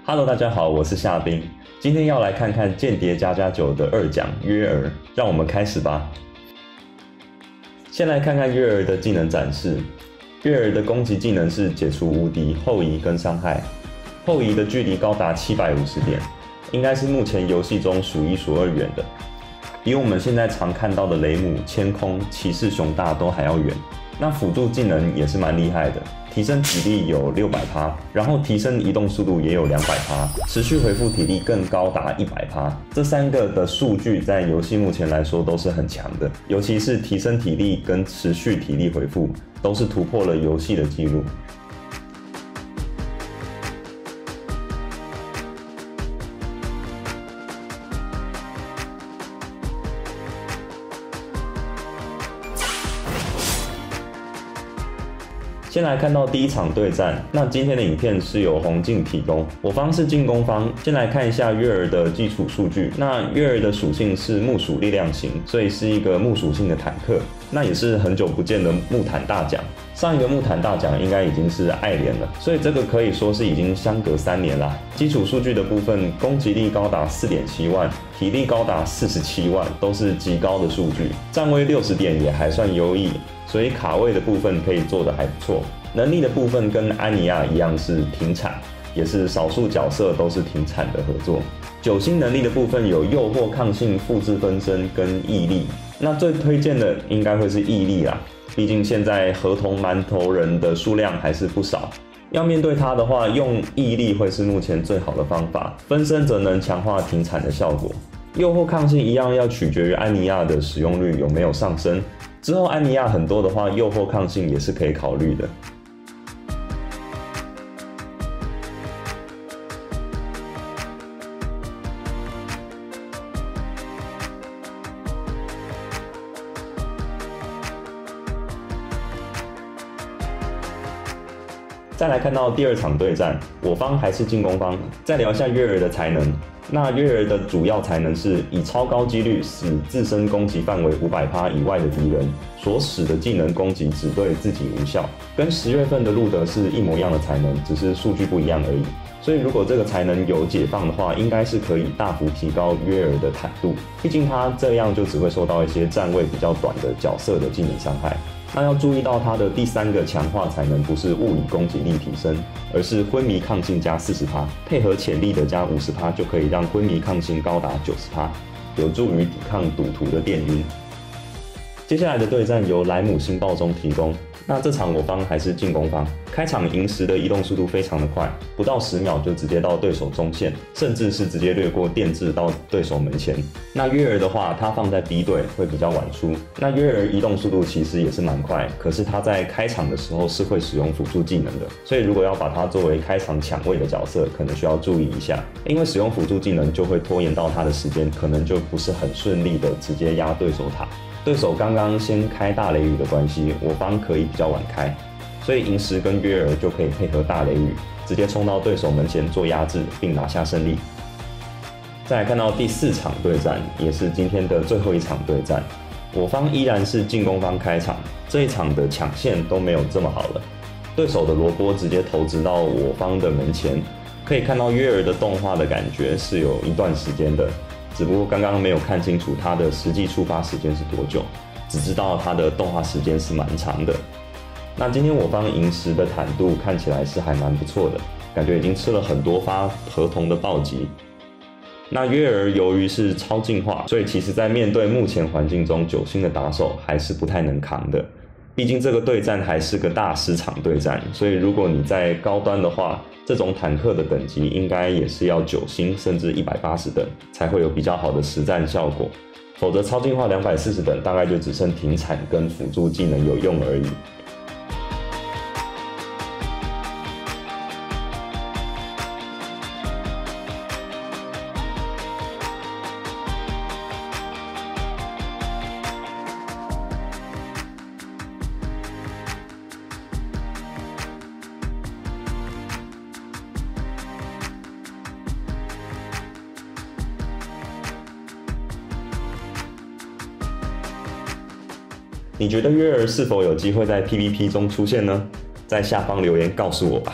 Hello， 大家好，我是夏冰。今天要來看看《間諜家家酒》的2獎約爾，讓我們開始吧。先來看看約爾的技能展示。約爾的攻擊技能是解除無敵、後移跟傷害，後移的距離高達750點，應該是目前遊戲中數1數2遠的，比我們現在常看到的雷姆、千空、騎士熊大都還要遠。那輔助技能也是蠻厲害的，提升體力有600%，然後提升移動速度也有200%，持續回復體力更高達100%。這3個的數據在遊戲目前來說都是很強的，尤其是提升體力跟持續體力回復，都是突破了遊戲的記錄。先来看到第一場对戰，那今天的影片是由紅鏡提供，我方是進攻方。先來看一下約爾的基礎數據。那約爾的屬性是木屬力量型，所以是一個木屬性的坦克，那也是很久不見的木坦大獎。上一個木坦大獎應該已經是艾連了，所以這個可以說是已經相隔3年啦。基礎數據的部分，攻擊力高達4.7萬，體力高達47萬，都是極高的數據。站位60點也還算優異。所以卡位的部分可以做得還不錯，能力的部分跟安妮亞一樣是停產，也是少數角色都是停產的合作。9星能力的部分有誘惑、抗性、複製分身跟毅力，那最推薦的應該會是毅力啦，畢竟現在合同饅頭人的數量還是不少，要面對它的話，用毅力會是目前最好的方法，分身則能強化停產的效果。誘惑抗性一樣要取決於安妮亞的使用率有沒有上升。之後安妮亞很多的話，誘惑抗性也是可以考慮的。再來看到第2場對戰，我方還是進攻方。再聊一下約爾的才能。那約爾的主要才能是以超高幾率使自身攻擊範圍500%以外的敵人所使的技能攻擊只對自己無效，跟10月份的路德是一模一樣的才能，只是數據不一樣而已。所以如果這個才能有解放的話，應該是可以大幅提高約爾的坦度。畢竟他這樣就只會受到一些站位比較短的角色的技能傷害。那要注意到它的第3個強化才能不是物理攻擊力提升，而是昏迷抗性加40%，配合潛力的加50%，就可以讓昏迷抗性高達90%，有助於抵抗賭徒的電暈。接下來的對戰由萊姆星爆中提供。那這場我方還是進攻方，開場螢石的移動速度非常的快，不到10秒就直接到對手中線，甚至是直接掠過電掣到對手門前。那約爾的話，他放在 B 隊會比較晚出。那約爾移動速度其實也是蠻快，可是他在開場的時候是會使用輔助技能的，所以如果要把他作為開場搶位的角色，可能需要注意一下，因为使用輔助技能就會拖延到他的時間，可能就不是很順利的直接壓對手塔。對手剛剛先開大雷雨的關係，我方可以比較晚開，所以螢石跟約爾就可以配合大雷雨，直接衝到對手門前做壓制，並拿下勝利。再來看到第4場對戰，也是今天的最後一場對戰，我方依然是進攻方開場，這一場的搶線都沒有這麼好了，對手的羅波直接投擲到我方的門前，可以看到約爾的動畫的感覺是有一段時間的。只不過剛剛沒有看清楚它的實際觸發時間是多久，只知道它的動畫時間是蠻長的。那今天我方螢石的坦度看起來是還蠻不錯的，感覺已經吃了很多發合同的暴擊。那約爾由於是超進化，所以其實在面對目前環境中9星的打手還是不太能扛的。畢竟這個對戰還是個大師場對戰，所以如果你在高端的話，這種坦克的等級應該也是要9星甚至180等，才會有比較好的實戰效果。否則超進化240等大概就只剩停產跟輔助技能有用而已。你覺得月兒是否有機會在 PVP 中出現呢？在下方留言告訴我吧。